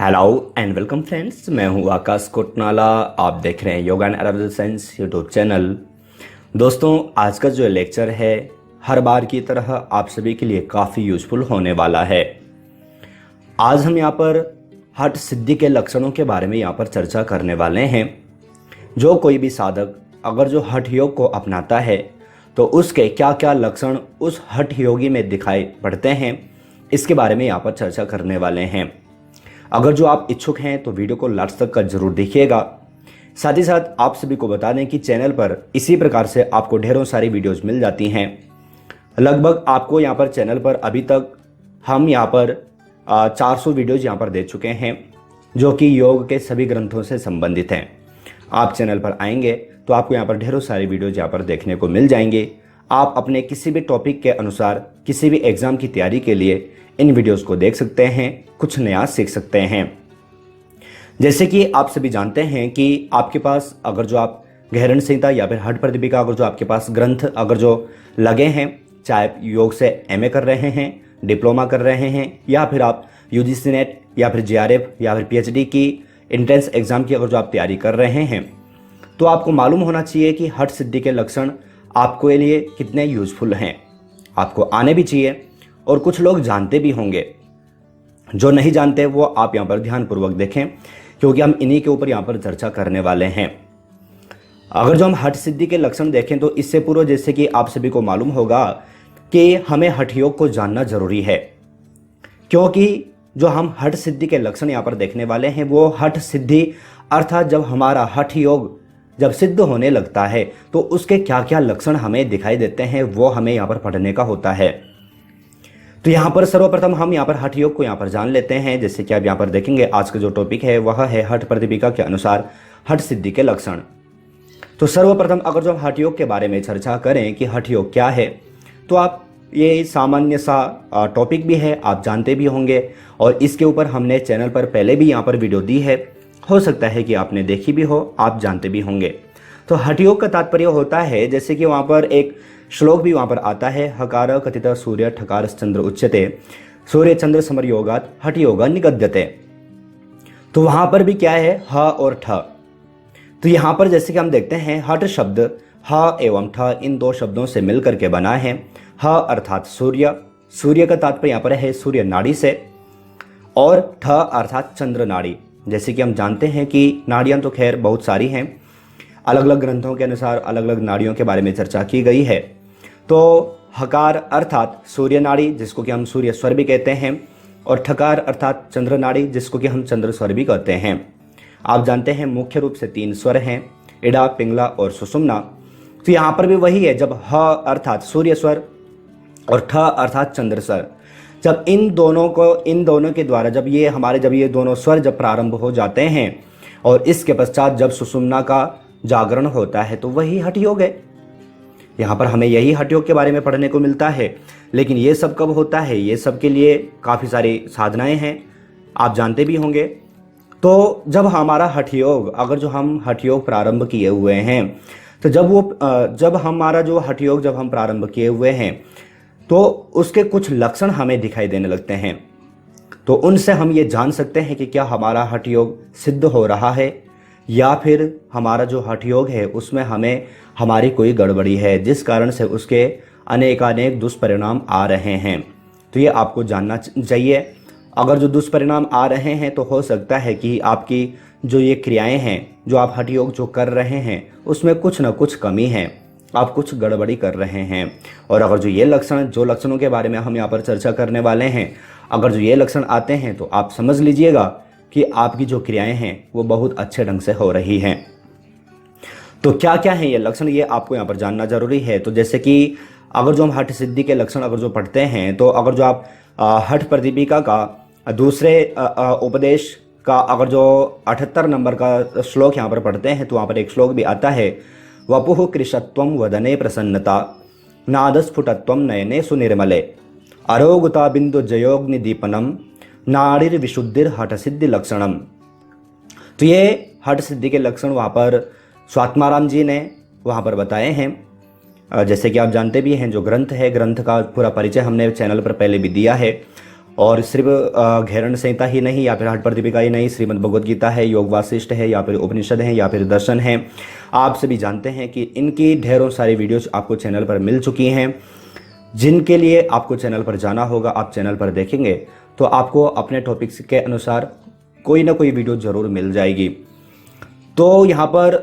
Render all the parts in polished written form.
Hello and welcome friends, मैं हूं आकाश कोटनाला। आप देख रहे हैं yoga and Ayurveda science YouTube channel. दोस्तों, आज का जो लेक्चर है हर बार की तरह आप सभी के लिए काफ़ी यूजफुल होने वाला है। आज हम यहाँ पर हठ सिद्धि के लक्षणों के बारे में यहाँ पर चर्चा करने वाले हैं। जो कोई भी साधक अगर जो हठ योग को अपनाता है तो उसके क्या क्या लक्षण उस हठ योगी में दिखाई पड़ते हैं, इसके बारे में यहाँ पर चर्चा करने वाले हैं। अगर जो आप इच्छुक हैं तो वीडियो को लास्ट तक का जरूर देखिएगा। साथ ही साथ आप सभी को बता दें कि चैनल पर इसी प्रकार से आपको ढेरों सारी वीडियोस मिल जाती हैं। लगभग आपको यहाँ पर चैनल पर अभी तक हम यहाँ पर 400 वीडियोज यहाँ पर दे चुके हैं, जो कि योग के सभी ग्रंथों से संबंधित हैं। आप चैनल पर आएंगे तो आपको यहाँ पर ढेरों सारी वीडियोज यहाँ पर देखने को मिल जाएंगे। आप अपने किसी भी टॉपिक के अनुसार किसी भी एग्जाम की तैयारी के लिए इन वीडियोस को देख सकते हैं, कुछ नया सीख सकते हैं। जैसे कि आप सभी जानते हैं कि आपके पास अगर जो आप गहरण संहिता या फिर हठ प्रदीपिका अगर जो आपके पास ग्रंथ अगर जो लगे हैं, चाहे योग से एमए कर रहे हैं, डिप्लोमा कर रहे हैं, या फिर आप यूजीसी नेट या फिर जीआरएफ या फिर पीएचडी की एंट्रेंस एग्जाम की अगर जो आप तैयारी कर रहे हैं, तो आपको मालूम होना चाहिए कि हठ सिद्धि के लक्षण आपके लिए कितने यूजफुल हैं। आपको आने भी चाहिए और कुछ लोग जानते भी होंगे। जो नहीं जानते वो आप यहाँ पर ध्यानपूर्वक देखें, क्योंकि हम इन्हीं के ऊपर यहाँ पर चर्चा करने वाले हैं। अगर जो हम हठ सिद्धि के लक्षण देखें तो इससे पूर्व जैसे कि आप सभी को मालूम होगा कि हमें हठ योग को जानना जरूरी है, क्योंकि जो हम हठ सिद्धि के लक्षण यहाँ पर देखने वाले हैं वो हठ सिद्धि अर्थात जब हमारा हठ योग जब सिद्ध होने लगता है तो उसके क्या क्या लक्षण हमें दिखाई देते हैं वो हमें यहाँ पर पढ़ने का होता है। तो यहाँ पर सर्वप्रथम हम यहाँ पर हठ योग को यहाँ पर जान लेते हैं। जैसे कि आप यहाँ पर देखेंगे आज का जो टॉपिक है वह है हठ प्रदीपिका के अनुसार हठ सिद्धि के लक्षण। तो सर्वप्रथम अगर जो हम हठ योग के बारे में चर्चा करें कि हठ योग क्या है, तो आप ये सामान्य सा टॉपिक भी है, आप जानते भी होंगे, और इसके ऊपर हमने चैनल पर पहले भी यहाँ पर वीडियो दी है। हो सकता है कि आपने देखी भी हो, आप जानते भी होंगे। तो हठ योग का तात्पर्य होता है, जैसे कि वहाँ पर एक श्लोक भी वहाँ पर आता है, हकार कथित सूर्य ठकार चंद्र उच्यते सूर्य चंद्र समर योगात हठ योगा निगद्यते। तो वहाँ पर भी क्या है, ह और ठ। तो यहाँ पर जैसे कि हम देखते हैं हठ शब्द ह एवं ठ इन दो शब्दों से मिलकर के बना है। ह अर्थात सूर्य, सूर्य का तात्पर्य यहाँ पर है सूर्य नाड़ी से, और ठ अर्थात चंद्र नाड़ी। जैसे कि हम जानते हैं कि नाड़ियाँ तो खैर बहुत सारी हैं, अलग अलग ग्रंथों के अनुसार अलग अलग नाड़ियों के बारे में चर्चा की गई है। तो हकार अर्थात सूर्य नाड़ी, जिसको कि हम सूर्य स्वर भी कहते हैं, और ठकार अर्थात चंद्र नाड़ी, जिसको कि हम चंद्र स्वर भी कहते हैं। आप जानते हैं मुख्य रूप से 3 स्वर हैं, इड़ा, पिंगला और सुषुम्ना। तो यहाँ पर भी वही है, जब ह अर्थात सूर्य स्वर और ठ अर्थात चंद्र स्वर, जब इन दोनों के द्वारा जब ये दोनों स्वर जब प्रारंभ हो जाते हैं और इसके पश्चात जब सुषुम्ना का जागरण होता है तो वही हठ योग है। यहाँ पर हमें यही हठ योग के बारे में पढ़ने को मिलता है। लेकिन ये सब कब होता है, ये सब के लिए काफ़ी सारी साधनाएं हैं, आप जानते भी होंगे। तो जब हमारा हठ योग अगर जो हम हठ योग प्रारंभ किए हुए हैं, तो जब हमारा जो हठ योग जब हम प्रारंभ किए हुए हैं तो उसके कुछ लक्षण हमें दिखाई देने लगते हैं। तो उनसे हम ये जान सकते हैं कि क्या हमारा हठ योग सिद्ध हो रहा है, या फिर हमारा जो हठ योग है उसमें हमारी कोई गड़बड़ी है, जिस कारण से उसके अनेक दुष्परिणाम आ रहे हैं। तो ये आपको जानना चाहिए। अगर जो दुष्परिणाम आ रहे हैं तो हो सकता है कि आपकी जो ये क्रियाएं हैं, जो आप हठ योग जो कर रहे हैं, उसमें कुछ ना कुछ कमी है, आप कुछ गड़बड़ी कर रहे हैं। और अगर जो लक्षणों के बारे में हम यहाँ पर चर्चा करने वाले हैं, अगर जो ये लक्षण आते हैं तो आप समझ लीजिएगा कि आपकी जो क्रियाएं हैं वो बहुत अच्छे ढंग से हो रही हैं। तो क्या क्या है ये लक्षण, ये आपको यहाँ पर जानना जरूरी है। तो जैसे कि अगर जो हम हठ सिद्धि के लक्षण अगर जो पढ़ते हैं, तो अगर जो आप हठ प्रदीपिका का दूसरे उपदेश का अगर जो 78 नंबर का श्लोक यहाँ पर पढ़ते हैं, तो वहाँ पर एक श्लोक भी आता है, वपुः कृशत्वं वदने प्रसन्नता नादस्फुटत्वं नयने सुनिर्मले अरोगता बिंदु जयोग्नि दीपनम नाड़ीर विशुद्धिर हठ सिद्धि लक्षणम। तो ये हठ सिद्धि के लक्षण वहाँ पर स्वात्माराम जी ने वहाँ पर बताए हैं। जैसे कि आप जानते भी हैं, जो ग्रंथ है, ग्रंथ का पूरा परिचय हमने चैनल पर पहले भी दिया है। और सिर्फ घेरण संहिता ही नहीं या फिर हठ प्रदीपिका ही नहीं, श्रीमद् भगवद गीता है, योग वासिष्ठ है, या फिर उपनिषद है, या फिर दर्शन है। आप सभी जानते हैं कि इनकी ढेरों सारी वीडियोज आपको चैनल पर मिल चुकी हैं, जिनके लिए आपको चैनल पर जाना होगा। आप चैनल पर देखेंगे तो आपको अपने टॉपिक्स के अनुसार कोई ना कोई वीडियो जरूर मिल जाएगी। तो यहाँ पर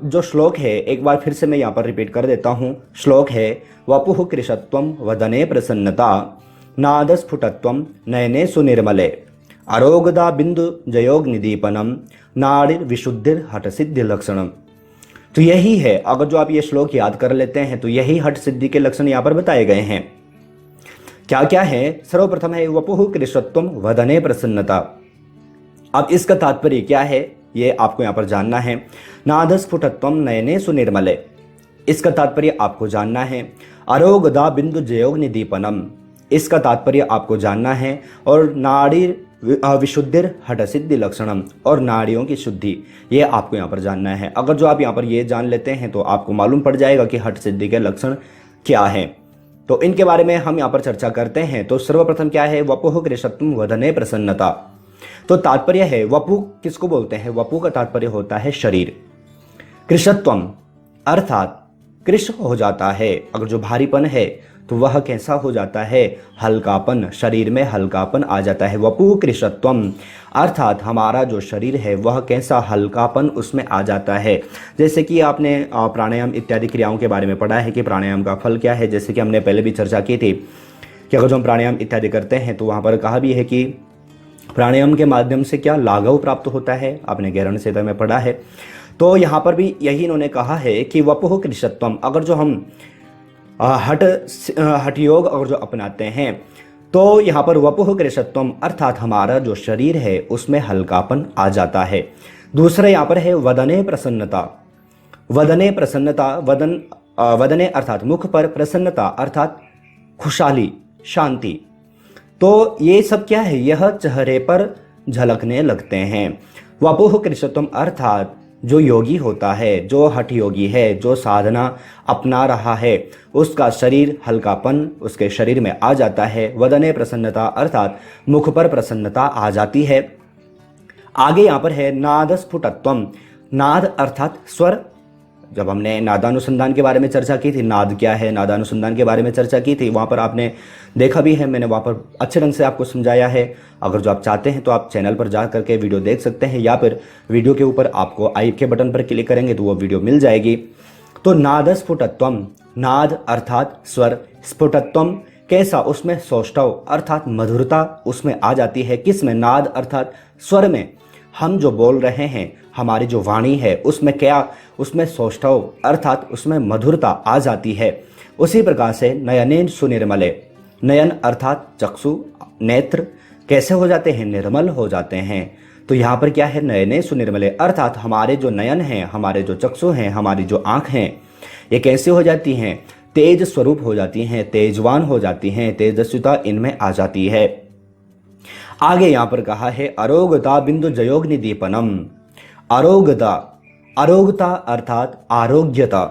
जो श्लोक है एक बार फिर से मैं यहाँ पर रिपीट कर देता हूँ। श्लोक है वपुः कृशत्वं वदने प्रसन्नता नादस्फुटत्वं नयने सुनिर्मले अरोगदा बिंदु जयोग निदीपनम नाड़िर विशुद्धिर हठ सिद्धि लक्षणम। तो यही है, अगर जो आप ये श्लोक याद कर लेते हैं तो यही हठ सिद्धि के लक्षण यहाँ पर बताए गए हैं। क्या क्या है? सर्वप्रथम है वपुः कृशत्वं वदने प्रसन्नता। अब इसका तात्पर्य क्या है ये आपको यहाँ पर जानना है। नादस्फुटत्वं नयने सुनिर्मले, इसका तात्पर्य आपको जानना है। अरोगदा बिंदु जयोग निदीपनम, इसका तात्पर्य आपको जानना है। और नाड़ी विशुद्धिर हठ सिद्धि लक्षणम, और नाड़ियों की शुद्धि, ये आपको यहाँ पर जानना है। अगर जो आप यहाँ पर ये जान लेते हैं तो आपको मालूम पड़ जाएगा कि हठ सिद्धि के लक्षण क्या हैं। तो इनके बारे में हम यहाँ पर चर्चा करते हैं। तो सर्वप्रथम क्या है? वपुः कृशत्वं वदने प्रसन्नता। तो तात्पर्य है, वपु किसको बोलते हैं? वपु का तात्पर्य होता है शरीर। कृशत्वम अर्थात कृश हो जाता है, अगर जो भारीपन है तो वह कैसा हो जाता है? हल्कापन, शरीर में हल्कापन आ जाता है। वपु कृशत्वम अर्थात हमारा जो शरीर है वह कैसा हल्कापन उसमें आ जाता है। जैसे कि आपने प्राणायाम इत्यादि क्रियाओं के बारे में पढ़ा है कि प्राणायाम का फल क्या है। जैसे कि हमने पहले भी चर्चा की थी कि अगर जो हम प्राणायाम इत्यादि करते हैं तो वहाँ पर कहा भी है कि प्राणायाम के माध्यम से क्या लाघव प्राप्त होता है, आपने घेरण संहिता में पढ़ा है। तो यहाँ पर भी यही इन्होंने कहा है कि वपुः कृशत्वम, अगर जो हम हठ योग अगर जो अपनाते हैं तो यहाँ पर वपुः कृशत्वम अर्थात हमारा जो शरीर है उसमें हल्कापन आ जाता है। दूसरा यहाँ पर है वदने प्रसन्नता। वदने प्रसन्नता, वदने अर्थात मुख पर, प्रसन्नता अर्थात खुशहाली, शांति। तो ये सब क्या है? यह चेहरे पर झलकने लगते हैं। वपुः कृशत्वम अर्थात जो योगी होता है, जो हठ योगी है, जो साधना अपना रहा है, उसका शरीर हल्कापन उसके शरीर में आ जाता है। वदने प्रसन्नता अर्थात मुख पर प्रसन्नता आ जाती है। आगे यहाँ पर है नादस्फुटत्वम। नाद अर्थात स्वर। जब हमने नादानुसंधान के बारे में चर्चा की थी, नाद क्या है, नादानुसंधान के बारे में चर्चा की थी, वहाँ पर आपने देखा भी है, मैंने वहाँ पर अच्छे ढंग से आपको समझाया है। अगर जो आप चाहते हैं तो आप चैनल पर जा करके वीडियो देख सकते हैं, या फिर वीडियो के ऊपर आपको आई के बटन पर क्लिक करेंगे तो वो वीडियो मिल जाएगी। तो नाद स्फुटत्वम, नाद अर्थात स्वर, स्फुटत्वम कैसा? उसमें सौष्ठव अर्थात मधुरता उसमें आ जाती है। किस में? नाद अर्थात स्वर में। हम जो बोल रहे हैं, हमारी जो वाणी है उसमें क्या? उसमें सौष्ठव अर्थात उसमें मधुरता आ जाती है। उसी प्रकार से नयनेन सुनिर्मले, नयन अर्थात चक्षु, नेत्र कैसे हो जाते हैं? निर्मल हो जाते हैं। तो यहाँ पर क्या है? नयने सुनिर्मले अर्थात हमारे जो नयन हैं, हमारे जो चक्षु हैं, हमारी जो आँख हैं, ये कैसे हो जाती हैं? तेज स्वरूप हो जाती हैं, तेजवान हो जाती हैं, तेजस्विता इनमें आ जाती है। आगे यहाँ पर कहा है अरोगता बिंदु जयोग निदीपनम। अरोगता, अरोगता अर्थात आरोग्यता,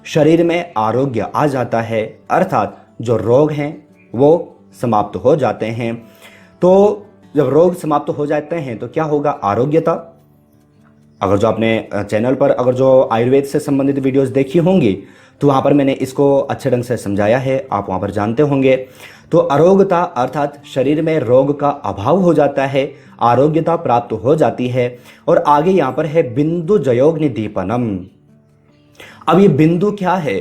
शरीर में आरोग्य आ जाता है अर्थात जो रोग हैं वो समाप्त हो जाते हैं। तो जब रोग समाप्त हो जाते हैं तो क्या होगा? आरोग्यता। अगर जो आपने चैनल पर अगर जो आयुर्वेद से संबंधित वीडियोस देखी होंगी तो वहाँ पर मैंने इसको अच्छे ढंग से समझाया है, आप वहाँ पर जानते होंगे। तो अरोगता अर्थात शरीर में रोग का अभाव हो जाता है, आरोग्यता प्राप्त हो जाती है। और आगे यहाँ पर है बिंदु जयोग निदीपनम। अब ये बिंदु क्या है?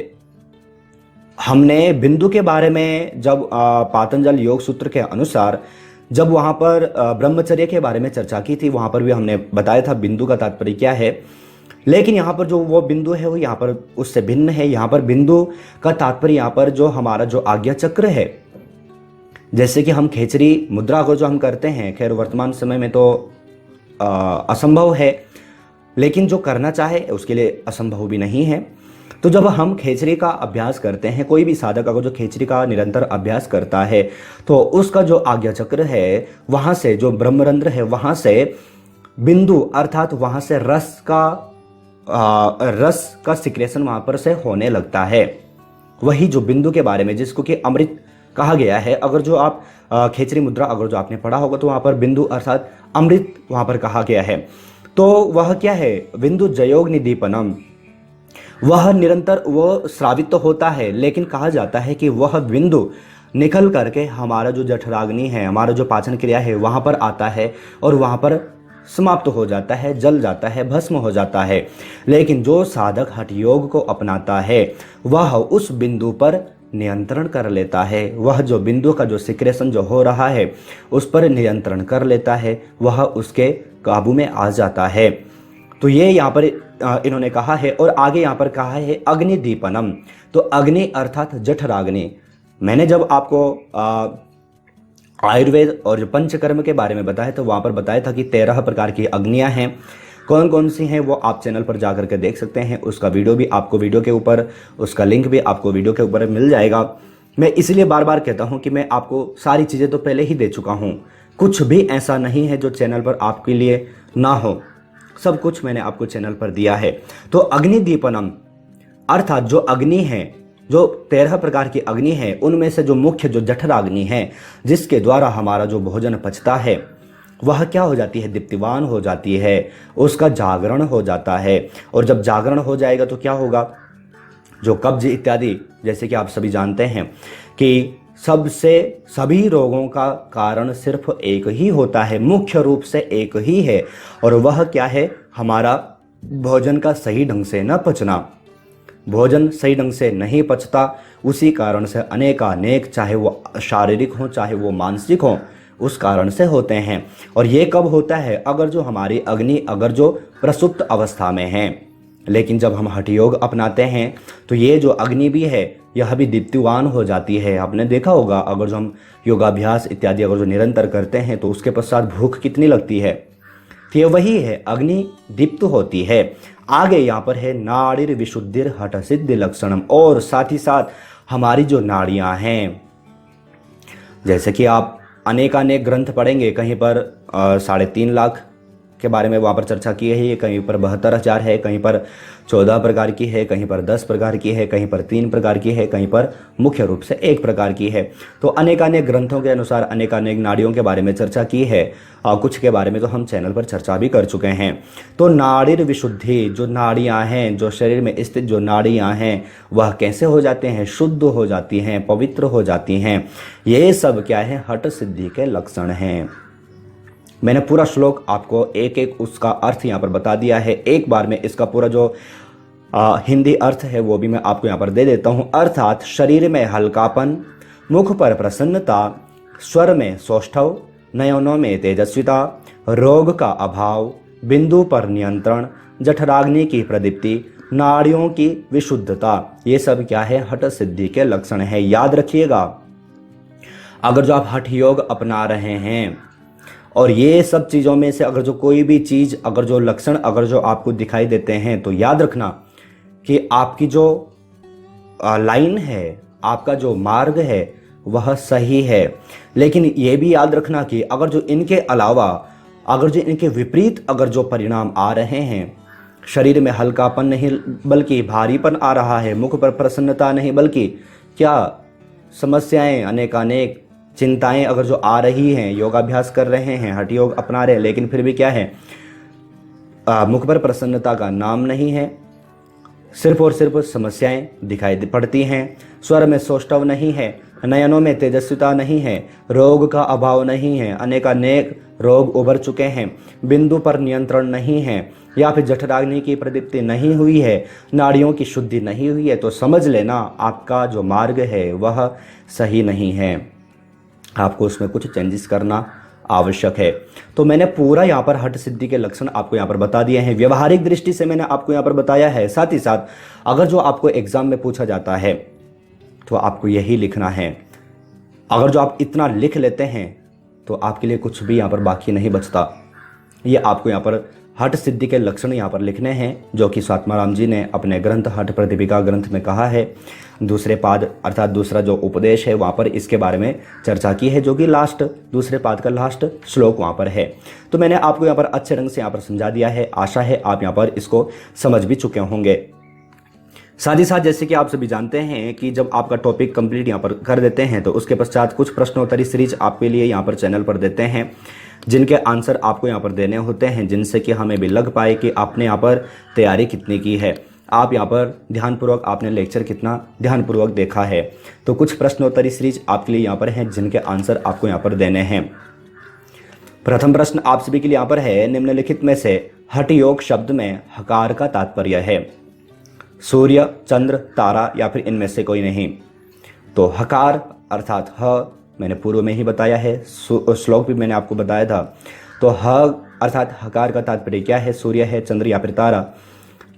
हमने बिंदु के बारे में जब पातंजल योग सूत्र के अनुसार जब वहाँ पर ब्रह्मचर्य के बारे में चर्चा की थी, वहाँ पर भी हमने बताया था बिंदु का तात्पर्य क्या है। लेकिन यहाँ पर जो वो बिंदु है वो यहाँ पर उससे भिन्न है। यहाँ पर बिंदु का तात्पर्य यहाँ पर जो हमारा जो आज्ञा चक्र है, जैसे कि हम खेचरी मुद्रा को जो हम करते हैं, खैर वर्तमान समय में तो असंभव है, लेकिन जो करना चाहे उसके लिए असंभव भी नहीं है। तो जब हम खेचरी का अभ्यास करते हैं, कोई भी साधक अगर जो खेचरी का निरंतर अभ्यास करता है तो उसका जो आज्ञा चक्र है, वहाँ से जो ब्रह्मरंध्र है, वहाँ से बिंदु अर्थात वहाँ से रस का सिक्रेशन वहाँ पर से होने लगता है। वही जो बिंदु के बारे में जिसको कि अमृत कहा गया है। अगर जो आप खेचरी मुद्रा अगर जो आपने पढ़ा होगा तो वहाँ पर बिंदु अर्थात अमृत वहाँ पर कहा गया है। तो वह क्या है, बिंदु जयोग्नि दीपनम, वह निरंतर वो श्रावित तो होता है, लेकिन कहा जाता है कि वह बिंदु निकल करके हमारा जो जठराग्नि है, हमारा जो पाचन क्रिया है वहाँ पर आता है और वहाँ पर समाप्त हो जाता है, जल जाता है, भस्म हो जाता है। लेकिन जो साधक हठ योग को अपनाता है वह उस बिंदु पर नियंत्रण कर लेता है, वह जो बिंदु का जो सिक्रेशन जो हो रहा है उस पर नियंत्रण कर लेता है, वह उसके काबू में आ जाता है। तो ये यहाँ पर इन्होंने कहा है। और आगे यहाँ पर कहा है अग्नि दीपनम, तो अग्नि अर्थात जठराग्नि। मैंने जब आपको आयुर्वेद और जो पंचकर्म के बारे में बताया तो वहाँ पर बताया था कि 13 प्रकार की अग्नियाँ हैं। कौन कौन सी हैं वो आप चैनल पर जा करके देख सकते हैं। उसका वीडियो भी आपको वीडियो के ऊपर, उसका लिंक भी आपको वीडियो के ऊपर मिल जाएगा। मैं इसलिए बार बार कहता हूँ कि मैं आपको सारी चीज़ें तो पहले ही दे चुका हूँ, कुछ भी ऐसा नहीं है जो चैनल पर आपके लिए ना हो, सब कुछ मैंने आपको चैनल पर दिया है। तो अग्नि दीपनम अर्थात जो अग्नि है, जो 13 प्रकार की अग्नि है, उनमें से जो मुख्य जो जठराग्नि है, जिसके द्वारा हमारा जो भोजन पचता है वह क्या हो जाती है, दीप्तिवान हो जाती है, उसका जागरण हो जाता है। और जब जागरण हो जाएगा तो क्या होगा, जो कब्ज इत्यादि, जैसे कि आप सभी जानते हैं कि सभी रोगों का कारण सिर्फ एक ही होता है, मुख्य रूप से एक ही है, और वह क्या है, हमारा भोजन का सही ढंग से न पचना। भोजन सही ढंग से नहीं पचता, उसी कारण से अनेकानेक, चाहे वो शारीरिक हो चाहे वो मानसिक हो, उस कारण से होते हैं। और ये कब होता है, अगर जो हमारी अग्नि अगर जो प्रसुप्त अवस्था में है। लेकिन जब हम हठ योग अपनाते हैं तो ये जो अग्नि भी है यह भी दीप्तिवान हो जाती है। आपने देखा होगा अगर जो हम योगाभ्यास इत्यादि अगर जो निरंतर करते हैं तो उसके पश्चात भूख कितनी लगती है, तो ये वही है, अग्नि दीप्त होती है। आगे यहाँ पर है नाड़ीर विशुद्धिर हठ सिद्धि लक्षणम, और साथ ही साथ हमारी जो नाड़ियाँ हैं, जैसे कि आप अनेकानेक ग्रंथ पढ़ेंगे, कहीं पर 3.5 लाख के बारे में वहाँ पर चर्चा की है, कहीं पर 72,000 है, कहीं पर 14 प्रकार की है, कहीं पर 10 प्रकार की है, कहीं पर 3 प्रकार की है, कहीं पर मुख्य रूप से 1 प्रकार की है। तो अनेकानेक ग्रंथों के अनुसार अनेकानेक नाड़ियों के बारे में चर्चा की है, कुछ के बारे में तो हम चैनल पर चर्चा भी कर चुके हैं। तो नाड़ीर विशुद्धि, जो नाड़ियाँ हैं, जो शरीर में स्थित जो नाड़ियाँ हैं वह कैसे हो जाते हैं, शुद्ध हो जाती हैं, पवित्र हो जाती हैं। ये सब क्या है, हठ सिद्धि के लक्षण हैं। मैंने पूरा श्लोक आपको एक एक उसका अर्थ यहाँ पर बता दिया है। एक बार में इसका पूरा जो हिंदी अर्थ है वो भी मैं आपको यहाँ पर दे देता हूँ। अर्थात शरीर में हल्कापन, मुख पर प्रसन्नता, स्वर में सौष्ठव, नयनों में तेजस्विता, रोग का अभाव, बिंदु पर नियंत्रण, जठराग्नि की प्रदीप्ति, नाड़ियों की विशुद्धता, ये सब क्या है, हठ सिद्धि के लक्षण है। याद रखिएगा, अगर जो आप हठ योग अपना रहे हैं और ये सब चीज़ों में से अगर जो कोई भी चीज़, अगर जो लक्षण अगर जो आपको दिखाई देते हैं तो याद रखना कि आपकी जो लाइन है, आपका जो मार्ग है वह सही है। लेकिन ये भी याद रखना कि अगर जो इनके अलावा, अगर जो इनके विपरीत अगर जो परिणाम आ रहे हैं, शरीर में हल्कापन नहीं बल्कि भारीपन आ रहा है, मुख पर प्रसन्नता नहीं बल्कि क्या समस्याएं, अनेकानेक चिंताएं अगर जो आ रही हैं, योगाभ्यास कर रहे हैं, हठ योग अपना रहे हैं, लेकिन फिर भी क्या है, मुख पर प्रसन्नता का नाम नहीं है, सिर्फ और सिर्फ समस्याएं दिखाई पड़ती हैं, स्वर में सौष्ठव नहीं है, नयनों में तेजस्विता नहीं है, रोग का अभाव नहीं है, अनेकानेक रोग उभर चुके हैं, बिंदु पर नियंत्रण नहीं है, या फिर जठराग्नि की प्रदीप्ति नहीं हुई है, नाड़ियों की शुद्धि नहीं हुई है, तो समझ लेना आपका जो मार्ग है वह सही नहीं है, आपको उसमें कुछ चेंजेस करना आवश्यक है। तो मैंने पूरा यहाँ पर हठ सिद्धि के लक्षण आपको यहाँ पर बता दिए हैं, व्यवहारिक दृष्टि से मैंने आपको यहाँ पर बताया है। साथ ही साथ अगर जो आपको एग्जाम में पूछा जाता है तो आपको यही लिखना है। अगर जो आप इतना लिख लेते हैं तो आपके लिए कुछ भी यहाँ पर बाकी नहीं बचता। ये आपको यहाँ पर हठ सिद्धि के लक्षण यहाँ पर लिखने हैं, जो कि स्वात्माराम जी ने अपने ग्रंथ हठ प्रतिपिका ग्रंथ में कहा है। दूसरे पाद अर्थात दूसरा जो उपदेश है वहाँ पर इसके बारे में चर्चा की है, जो कि लास्ट दूसरे पाद का लास्ट श्लोक वहाँ पर है। तो मैंने आपको यहाँ पर अच्छे ढंग से यहाँ पर समझा दिया है। आशा है आप यहाँ पर इसको समझ भी चुके होंगे। साथ ही साथ जैसे कि आप सभी जानते हैं कि जब आपका टॉपिक कंप्लीट यहाँ पर कर देते हैं तो उसके पश्चात कुछ प्रश्नोत्तरी सीरीज आपके लिए यहाँ पर चैनल पर देते हैं, जिनके आंसर आपको यहाँ पर देने होते हैं, जिनसे कि हमें भी लग पाए कि आपने यहाँ पर तैयारी कितनी की है, आप यहाँ पर ध्यानपूर्वक आपने लेक्चर कितना ध्यानपूर्वक देखा है। तो कुछ प्रश्नोत्तरी सीरीज आपके लिए यहाँ पर हैं, जिनके आंसर आपको यहाँ पर देने हैं। प्रथम प्रश्न आप सभी के लिए यहाँ पर है, निम्नलिखित में से हठ योग शब्द में हकार का तात्पर्य है सूर्य, चंद्र, तारा या फिर इनमें से कोई नहीं। तो हकार अर्थात ह मैंने पूर्व में ही बताया है, श्लोक भी मैंने आपको बताया था। तो ह अर्थात हकार का तात्पर्य क्या है, सूर्य है, चंद्र या फिर तारा।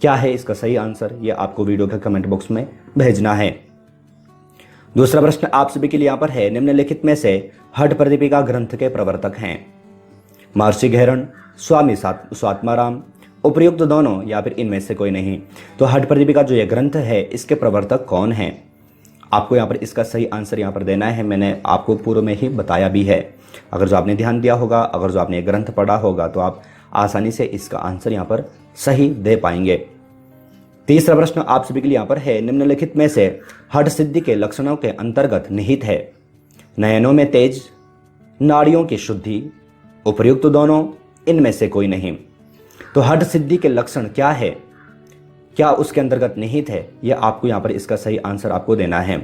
क्या है इसका सही आंसर, ये आपको वीडियो के कमेंट बॉक्स में भेजना है। दूसरा प्रश्न आप सभी के लिए यहाँ पर है, निम्नलिखित में से हठ प्रदीपिका ग्रंथ के प्रवर्तक हैं महर्षि घेरण, स्वामी स्वात्माराम, उपयुक्त दोनों या फिर इनमें से कोई नहीं। तो हठ प्रदीपिका जो ये ग्रंथ है, इसके प्रवर्तक कौन हैं, आपको यहाँ पर इसका सही आंसर यहाँ पर देना है। मैंने आपको पूर्व में ही बताया भी है। अगर जो आपने ध्यान दिया होगा, अगर जो आपने ये ग्रंथ पढ़ा होगा, तो आप आसानी से इसका आंसर यहाँ पर सही दे पाएंगे। तीसरा प्रश्न आप सभी के लिए यहाँ पर है, निम्नलिखित में से हठ सिद्धि के लक्षणों के अंतर्गत निहित है नयनों में तेज, नाड़ियों की शुद्धि, उपयुक्त दोनों, इनमें से कोई नहीं। तो हठ सिद्धि के लक्षण क्या है, क्या उसके अंतर्गत निहित है, यह आपको यहाँ पर इसका सही आंसर आपको देना है।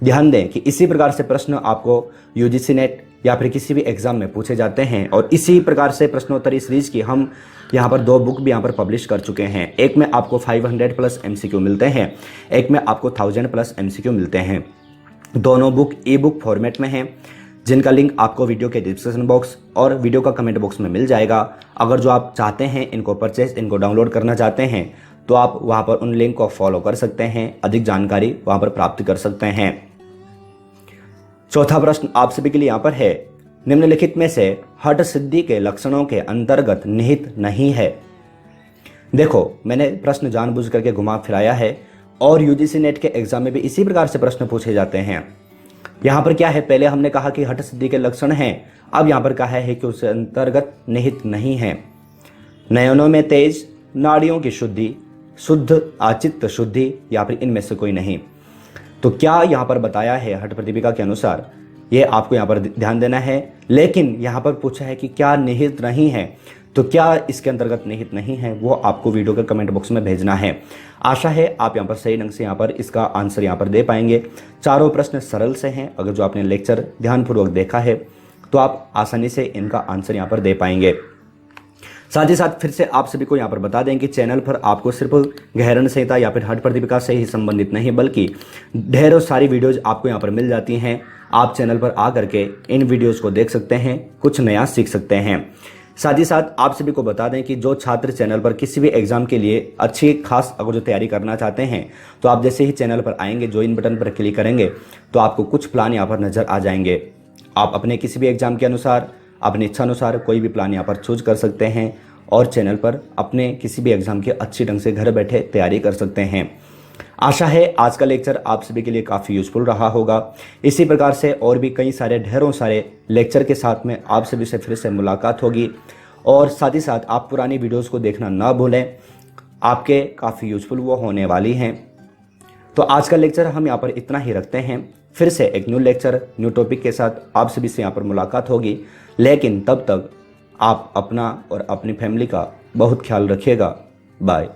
ध्यान दें कि इसी प्रकार से प्रश्न आपको यूजीसी नेट या फिर किसी भी एग्जाम में पूछे जाते हैं, और इसी प्रकार से प्रश्नोत्तरी सीरीज की हम यहाँ पर 2 बुक भी यहाँ पर पब्लिश कर चुके हैं। एक में आपको 500 प्लस MCQ मिलते हैं, एक में आपको 1000 प्लस MCQ मिलते हैं। दोनों बुक ई-बुक फॉर्मेट में हैं, जिनका लिंक आपको वीडियो के डिस्क्रिप्शन बॉक्स और वीडियो का कमेंट बॉक्स में मिल जाएगा। अगर जो आप चाहते हैं इनको परचेज, इनको डाउनलोड करना चाहते हैं, तो आप वहां पर उन लिंक को फॉलो कर सकते हैं, अधिक जानकारी वहां पर प्राप्त कर सकते हैं। चौथा प्रश्न आप सभी के लिए यहाँ पर है, निम्नलिखित में से हठ सिद्धि के लक्षणों के अंतर्गत निहित नहीं है। देखो, मैंने प्रश्न जानबूझ करके घुमा फिराया है, और यूजीसी नेट के एग्जाम में भी इसी प्रकार से प्रश्न पूछे जाते हैं। यहाँ पर क्या है, पहले हमने कहा कि हठ सिद्धि के लक्षण हैं, अब यहाँ पर कहा है कि उसके अंतर्गत निहित नहीं है नयनों में तेज, नाड़ियों की शुद्धि, शुद्ध आचित्त शुद्धि या फिर इनमें से कोई नहीं। तो क्या यहाँ पर बताया है हठ प्रदीपिका के अनुसार, ये आपको यहाँ पर ध्यान देना है। लेकिन यहाँ पर पूछा है कि क्या निहित नहीं है, तो क्या इसके अंतर्गत निहित नहीं है, वो आपको वीडियो के कमेंट बॉक्स में भेजना है। आशा है आप यहाँ पर सही ढंग से यहाँ पर इसका आंसर यहाँ पर दे पाएंगे। चारों प्रश्न सरल से हैं, अगर जो आपने लेक्चर ध्यानपूर्वक देखा है तो आप आसानी से इनका आंसर यहाँ पर दे पाएंगे। साथ ही साथ फिर से आप सभी को यहाँ पर बता दें कि चैनल पर आपको सिर्फ घेरण संहिता या फिर हठ प्रदीपिका से ही संबंधित नहीं, बल्कि ढेरों सारी वीडियोज आपको यहाँ पर मिल जाती हैं। आप चैनल पर आ करके इन वीडियोज को देख सकते हैं, कुछ नया सीख सकते हैं। साथ ही साथ आप सभी को बता दें कि जो छात्र चैनल पर किसी भी एग्जाम के लिए अच्छी खास अगर जो तैयारी करना चाहते हैं, तो आप जैसे ही चैनल पर आएंगे, ज्वाइन बटन पर क्लिक करेंगे, तो आपको कुछ प्लान यहाँ पर नजर आ जाएंगे। आप अपने किसी भी एग्जाम के अनुसार, अपनी इच्छा अनुसार कोई भी प्लान यहाँ पर चूज कर सकते हैं, और चैनल पर अपने किसी भी एग्जाम की अच्छी ढंग से घर बैठे तैयारी कर सकते हैं। आशा है आज का लेक्चर आप सभी के लिए काफ़ी यूजफुल रहा होगा। इसी प्रकार से और भी कई सारे ढेरों सारे लेक्चर के साथ में आप सभी से फिर से मुलाकात होगी, और साथ ही साथ आप पुरानी वीडियोस को देखना ना भूलें, आपके काफ़ी यूजफुल वो होने वाली हैं। तो आज का लेक्चर हम यहाँ पर इतना ही रखते हैं। फिर से एक न्यू लेक्चर, न्यू टॉपिक के साथ आप सभी से यहाँ पर मुलाकात होगी। लेकिन तब तक आप अपना और अपनी फैमिली का बहुत ख्याल रखिएगा। बाय।